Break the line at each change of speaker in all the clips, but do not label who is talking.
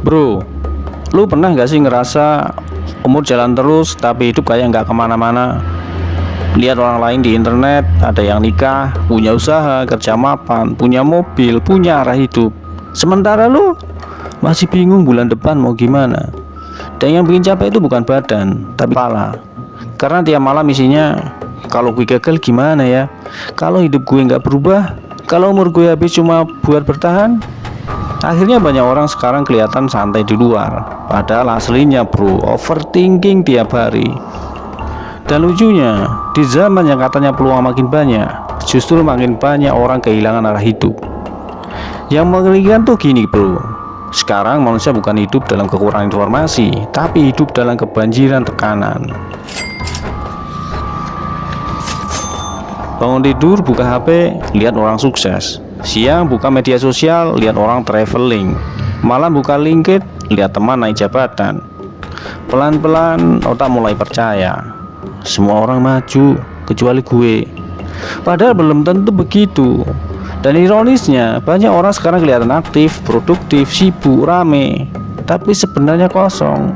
Bro, lu pernah gak sih ngerasa umur jalan terus tapi hidup kayak nggak kemana-mana? Lihat orang lain di internet, ada yang nikah, punya usaha, kerja mapan, punya mobil, punya arah hidup. Sementara lu masih bingung bulan depan mau gimana. Dan yang bikin capek itu bukan badan, tapi kepala. Karena tiap malam isinya, kalau gue gagal gimana ya? Kalau hidup gue nggak berubah, kalau umur gue habis cuma buat bertahan. Akhirnya banyak orang sekarang kelihatan santai di luar, padahal aslinya bro, overthinking tiap hari. Dan lucunya, di zaman yang katanya peluang makin banyak, justru makin banyak orang kehilangan arah hidup. Yang mengerikan tuh gini bro, sekarang manusia bukan hidup dalam kekurangan informasi, tapi hidup dalam kebanjiran tekanan. Bangun tidur, buka HP, lihat orang sukses. Siang buka media sosial, lihat orang traveling. Malam buka LinkedIn, lihat teman naik jabatan. Pelan-pelan otak mulai percaya, semua orang maju kecuali gue. Padahal belum tentu begitu. Dan ironisnya, banyak orang sekarang kelihatan aktif, produktif, sibuk, rame, tapi sebenarnya kosong.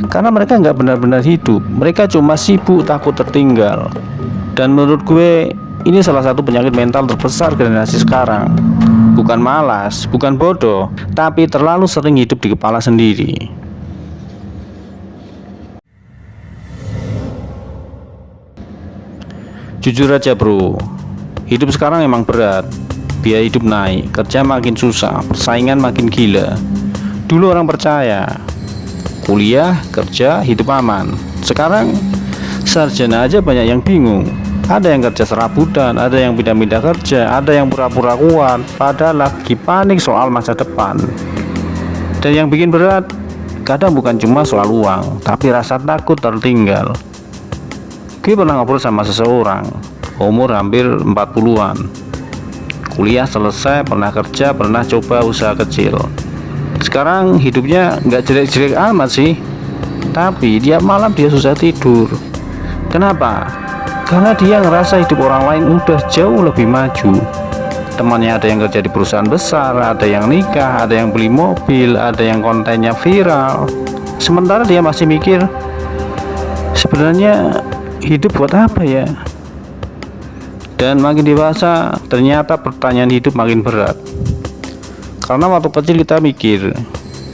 Karena mereka nggak benar-benar hidup. Mereka cuma sibuk, takut tertinggal. Dan menurut gue, ini salah satu penyakit mental terbesar generasi sekarang. Bukan malas, bukan bodoh, tapi terlalu sering hidup di kepala sendiri. Jujur aja bro, hidup sekarang emang berat. Biaya hidup naik, kerja makin susah, persaingan makin gila. Dulu orang percaya, kuliah, kerja, hidup aman. Sekarang sarjana aja banyak yang bingung. Ada yang kerja serabutan, ada yang pindah-pindah kerja, ada yang pura-pura kuat, padahal lagi panik soal masa depan. Dan yang bikin berat, kadang bukan cuma soal uang, tapi rasa takut tertinggal. Gue pernah ngobrol sama seseorang, umur hampir 40-an. Kuliah selesai, pernah kerja, pernah coba usaha kecil. Sekarang hidupnya nggak jelek-jelek amat sih, tapi tiap malam dia susah tidur. Kenapa? Karena dia ngerasa hidup orang lain udah jauh lebih maju. Temannya ada yang kerja di perusahaan besar, ada yang nikah, ada yang beli mobil, ada yang kontennya viral. Sementara dia masih mikir, sebenarnya hidup buat apa ya? Dan makin dewasa, ternyata pertanyaan hidup makin berat. Karena waktu kecil kita mikir,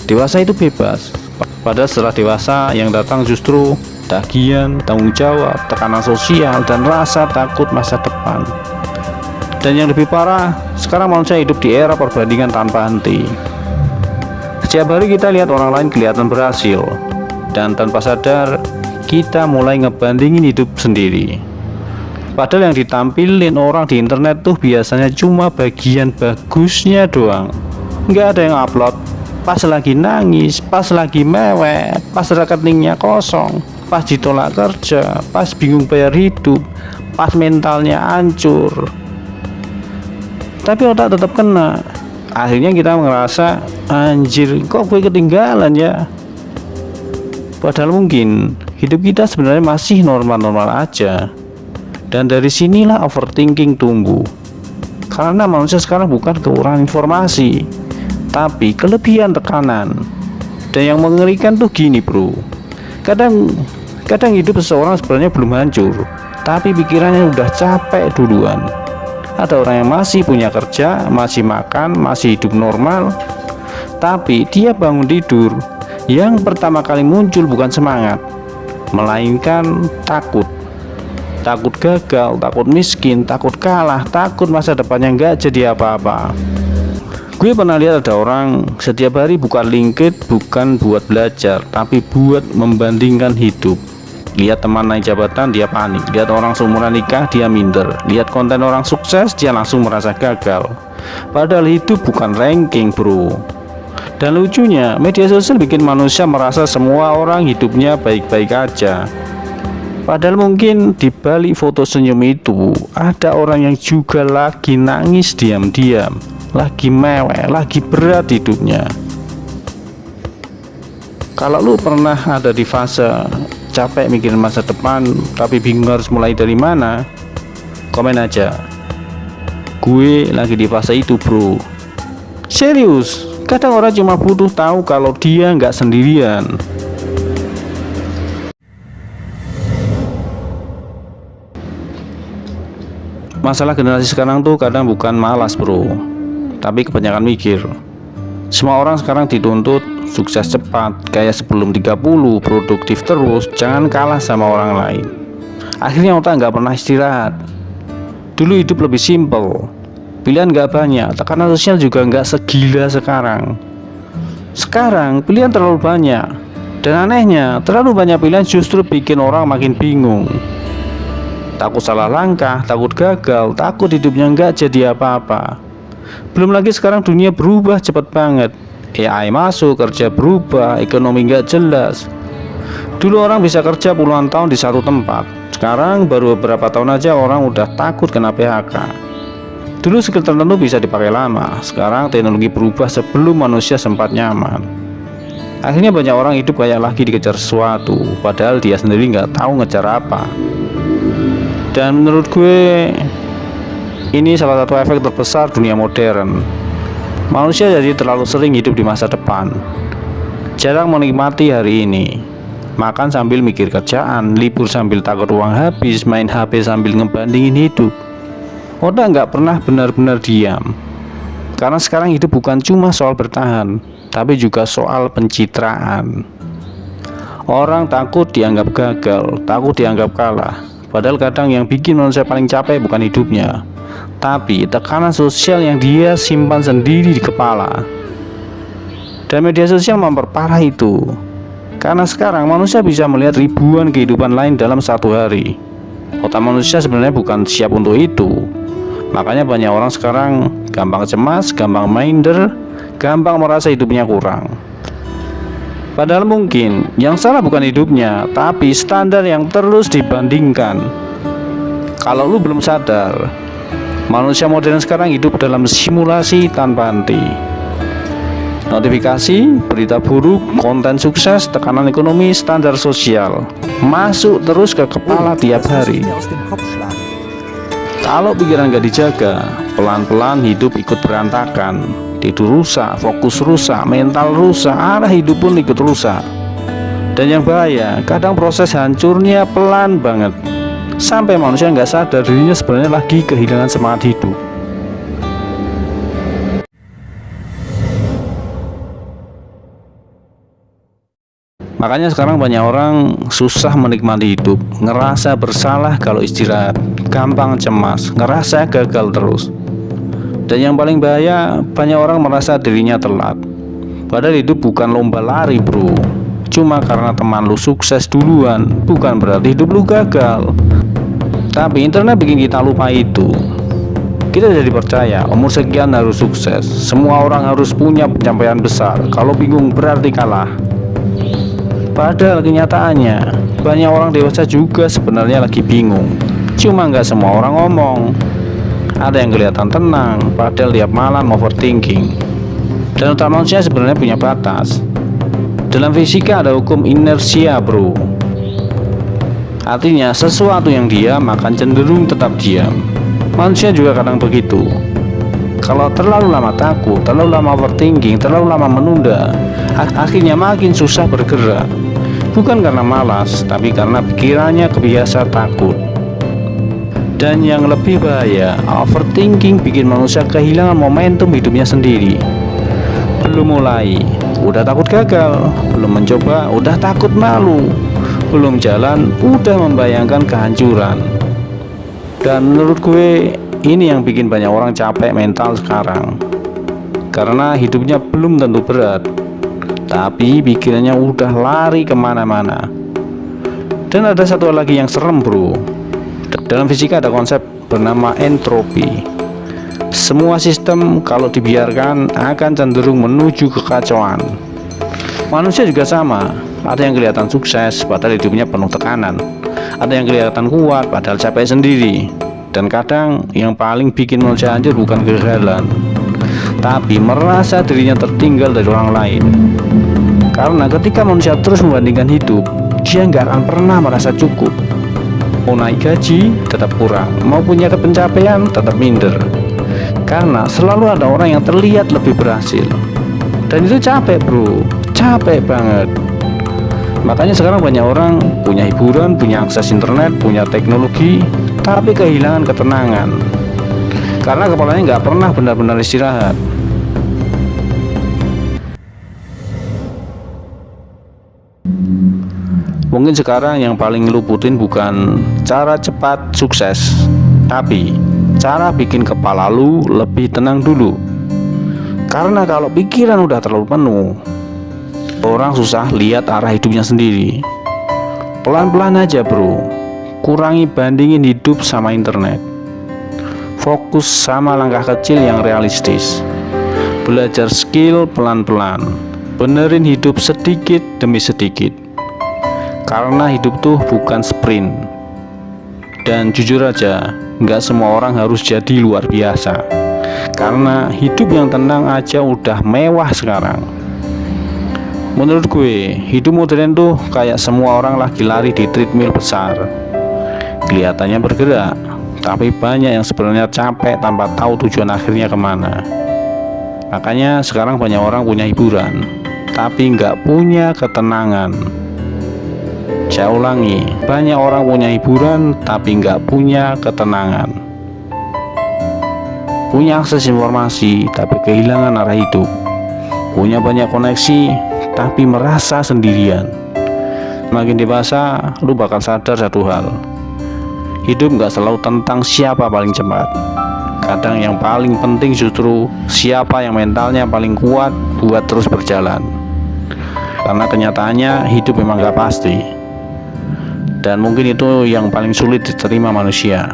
dewasa itu bebas. Padahal setelah dewasa yang datang justru tagihan, tanggung jawab, tekanan sosial, dan rasa takut masa depan. Dan yang lebih parah, sekarang manusia hidup di era perbandingan tanpa henti. Setiap hari kita lihat orang lain kelihatan berhasil, dan tanpa sadar kita mulai ngebandingin hidup sendiri. Padahal yang ditampilin orang di internet tuh biasanya cuma bagian bagusnya doang. Nggak ada yang upload pas lagi nangis, pas lagi mewek, pas rekeningnya kosong, pas ditolak kerja, pas bingung bayar hidup, pas mentalnya hancur. Tapi otak tetap kena. Akhirnya kita ngerasa, anjir kok gue ketinggalan ya. Padahal mungkin hidup kita sebenarnya masih normal-normal aja. Dan dari sinilah overthinking tumbuh. Karena manusia sekarang bukan kekurangan informasi, tapi kelebihan tekanan. Dan yang mengerikan tuh gini bro, Kadang hidup seseorang sebenarnya belum hancur, tapi pikirannya udah capek duluan. Ada orang yang masih punya kerja, masih makan, masih hidup normal, tapi dia bangun tidur, yang pertama kali muncul bukan semangat, melainkan takut. Takut gagal, takut miskin, takut kalah, takut masa depannya nggak jadi apa-apa. Gue pernah lihat ada orang setiap hari buka LinkedIn bukan buat belajar, tapi buat membandingkan hidup. Lihat teman naik jabatan, dia panik. Lihat orang seumuran nikah, dia minder. Lihat konten orang sukses, dia langsung merasa gagal. Padahal hidup bukan ranking bro. Dan lucunya, media sosial bikin manusia merasa semua orang hidupnya baik-baik aja. Padahal mungkin di balik foto senyum itu ada orang yang juga lagi nangis diam-diam, lagi mewek, lagi berat hidupnya. Kalau lu pernah ada di fase capek mikirin masa depan tapi bingung harus mulai dari mana, komen aja. Gue lagi di fase itu bro. Serius, Kadang orang cuma butuh tahu kalau dia nggak sendirian. Masalah generasi sekarang tuh kadang bukan malas bro, tapi kebanyakan mikir. Semua orang sekarang dituntut sukses cepat, kayak sebelum 30, produktif terus, jangan kalah sama orang lain. Akhirnya otak nggak pernah istirahat. Dulu hidup lebih simpel, pilihan nggak banyak, tekanan sosial juga nggak segila sekarang. Sekarang pilihan terlalu banyak, dan anehnya terlalu banyak pilihan justru bikin orang makin bingung. Takut salah langkah, takut gagal, takut hidupnya nggak jadi apa-apa. Belum lagi sekarang dunia berubah cepat banget. AI masuk, kerja berubah, ekonomi nggak jelas. Dulu orang bisa kerja puluhan tahun di satu tempat. Sekarang baru beberapa tahun aja orang udah takut kena PHK. Dulu skill tertentu bisa dipakai lama. Sekarang teknologi berubah sebelum manusia sempat nyaman. Akhirnya banyak orang hidup kayak lagi dikejar sesuatu, padahal dia sendiri nggak tahu ngejar apa. Dan menurut gue, ini salah satu efek terbesar dunia modern. Manusia jadi terlalu sering hidup di masa depan, jarang menikmati hari ini. Makan sambil mikir kerjaan, libur sambil takut uang habis, main HP sambil ngebandingin hidup. Otak nggak pernah benar-benar diam. Karena sekarang hidup bukan cuma soal bertahan, tapi juga soal pencitraan. Orang takut dianggap gagal, takut dianggap kalah. Padahal kadang yang bikin manusia paling capek bukan hidupnya, tapi tekanan sosial yang dia simpan sendiri di kepala. Dan media sosial memperparah itu. Karena sekarang manusia bisa melihat ribuan kehidupan lain dalam satu hari. Otak manusia sebenarnya bukan siap untuk itu. Makanya banyak orang sekarang gampang cemas, gampang minder, gampang merasa hidupnya kurang. Padahal mungkin yang salah bukan hidupnya, tapi standar yang terus dibandingkan. Kalau lu belum sadar, manusia modern sekarang hidup dalam simulasi tanpa henti. Notifikasi, berita buruk, konten sukses, tekanan ekonomi, standar sosial masuk terus ke kepala tiap hari. Kalau pikiran gak dijaga, pelan-pelan hidup ikut berantakan. Tidur rusak, fokus rusak, mental rusak, arah hidup pun ikut rusak. Dan yang bahaya, kadang proses hancurnya pelan banget, sampai manusia nggak sadar dirinya sebenarnya lagi kehilangan semangat hidup. Makanya sekarang banyak orang susah menikmati hidup, ngerasa bersalah kalau istirahat, gampang cemas, ngerasa gagal terus. Dan yang paling bahaya, banyak orang merasa dirinya telat. Padahal hidup bukan lomba lari bro. Cuma karena teman lu sukses duluan, bukan berarti hidup lu gagal. Tapi internet bikin kita lupa itu. Kita jadi percaya umur sekian harus sukses, semua orang harus punya pencapaian besar. Kalau bingung berarti kalah. Padahal kenyataannya, banyak orang dewasa juga sebenarnya lagi bingung. Cuma nggak semua orang ngomong. Ada yang kelihatan tenang, padahal tiap malam overthinking. Dan otak manusia sebenarnya punya batas. Dalam fisika ada hukum inersia bro. Artinya sesuatu yang diam akan cenderung tetap diam. Manusia juga kadang begitu. Kalau terlalu lama takut, terlalu lama overthinking, terlalu lama menunda, akhirnya makin susah bergerak. Bukan karena malas, tapi karena pikirannya kebiasa takut. Dan yang lebih bahaya, overthinking bikin manusia kehilangan momentum hidupnya sendiri. Belum mulai, udah takut gagal. Belum mencoba, udah takut malu. Belum jalan, udah membayangkan kehancuran. Dan menurut gue, ini yang bikin banyak orang capek mental sekarang. Karena hidupnya belum tentu berat, tapi pikirannya udah lari kemana-mana. Dan ada satu lagi yang serem bro. Dalam fisika ada konsep bernama entropi. Semua sistem kalau dibiarkan akan cenderung menuju kekacauan. Manusia juga sama. Ada yang kelihatan sukses padahal hidupnya penuh tekanan. Ada yang kelihatan kuat padahal capek sendiri. Dan kadang yang paling bikin manusia hancur bukan kegagalan, tapi merasa dirinya tertinggal dari orang lain. Karena ketika manusia terus membandingkan hidup, dia nggak akan pernah merasa cukup. Mau naik gaji tetap kurang, mau punya pencapaian tetap minder. Karena selalu ada orang yang terlihat lebih berhasil. Dan itu capek bro, capek banget. Makanya sekarang banyak orang punya hiburan, punya akses internet, punya teknologi, tapi kehilangan ketenangan karena kepalanya nggak pernah benar-benar istirahat. Mungkin sekarang yang paling ngeluputin bukan cara cepat sukses, tapi cara bikin kepala lu lebih tenang dulu. Karena kalau pikiran udah terlalu penuh, orang susah lihat arah hidupnya sendiri. Pelan-pelan aja bro, kurangi bandingin hidup sama internet. Fokus sama langkah kecil yang realistis. Belajar skill pelan-pelan, benerin hidup sedikit demi sedikit. Karena hidup tuh bukan sprint. Dan jujur aja, nggak semua orang harus jadi luar biasa. Karena hidup yang tenang aja udah mewah sekarang. Menurut gue, hidup modern tuh kayak semua orang lagi lari di treadmill besar. Kelihatannya bergerak, tapi banyak yang sebenarnya capek tanpa tahu tujuan akhirnya kemana. Makanya sekarang banyak orang punya hiburan, tapi nggak punya ketenangan. Saya ulangi, banyak orang punya hiburan, tapi nggak punya ketenangan. Punya akses informasi, tapi kehilangan arah hidup. Punya banyak koneksi, tapi merasa sendirian. Makin dewasa, lu bakal sadar satu hal. Hidup nggak selalu tentang siapa paling cepat. Kadang yang paling penting justru siapa yang mentalnya paling kuat buat terus berjalan. Karena kenyataannya hidup memang nggak pasti. Dan mungkin itu yang paling sulit diterima manusia.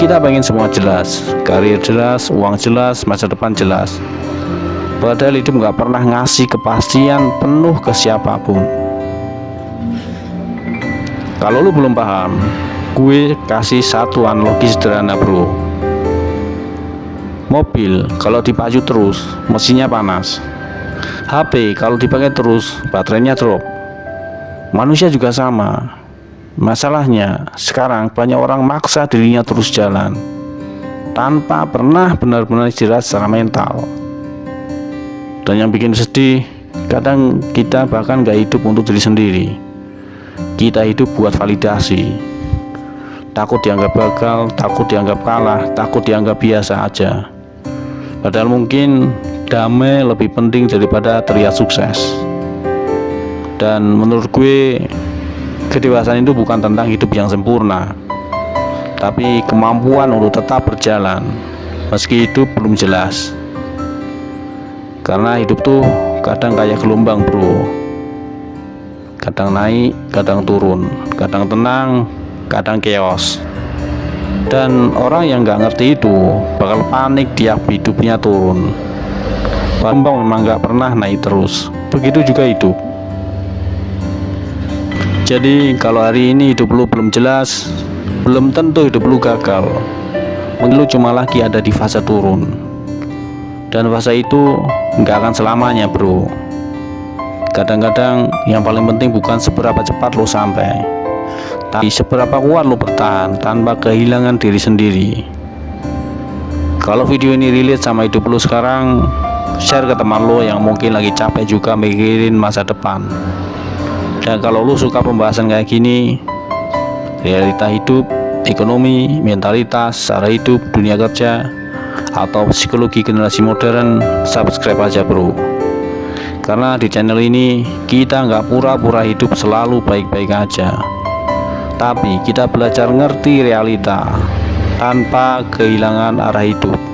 Kita pengen semua jelas, karir jelas, uang jelas, masa depan jelas. Padahal hidup nggak pernah ngasih kepastian penuh ke siapapun. Kalau lu belum paham, gue kasih satu analogi sederhana bro. Mobil kalau dipacu terus, mesinnya panas. HP kalau dipakai terus, baterainya drop. Manusia juga sama. Masalahnya sekarang banyak orang maksa dirinya terus jalan tanpa pernah benar-benar istirahat secara mental. Dan yang bikin sedih, kadang kita bahkan gak hidup untuk diri sendiri. Kita hidup buat validasi. Takut dianggap gagal, takut dianggap kalah, takut dianggap biasa aja. Padahal mungkin damai lebih penting daripada terlihat sukses. Dan menurut gue, kedewasaan itu bukan tentang hidup yang sempurna, tapi kemampuan untuk tetap berjalan meski hidup belum jelas. Karena hidup tuh kadang kayak gelombang bro, kadang naik, kadang turun, kadang tenang, kadang chaos. Dan orang yang nggak ngerti itu bakal panik tiap hidupnya turun. Gelombang memang nggak pernah naik terus, begitu juga hidup. Jadi kalau hari ini hidup lu belum jelas, belum tentu hidup lu gagal. Mungkin lu cuma lagi ada di fase turun. Dan fase itu nggak akan selamanya bro. Kadang-kadang yang paling penting bukan seberapa cepat lu sampai, tapi seberapa kuat lu bertahan tanpa kehilangan diri sendiri. Kalau video ini relate sama hidup lu sekarang, share ke teman lu yang mungkin lagi capek juga mikirin masa depan. Dan kalau lu suka pembahasan kayak gini, realita hidup, ekonomi, mentalitas, cara hidup, dunia kerja, atau psikologi generasi modern, subscribe aja bro. Karena di channel ini kita nggak pura-pura hidup selalu baik-baik aja, tapi kita belajar ngerti realita tanpa kehilangan arah hidup.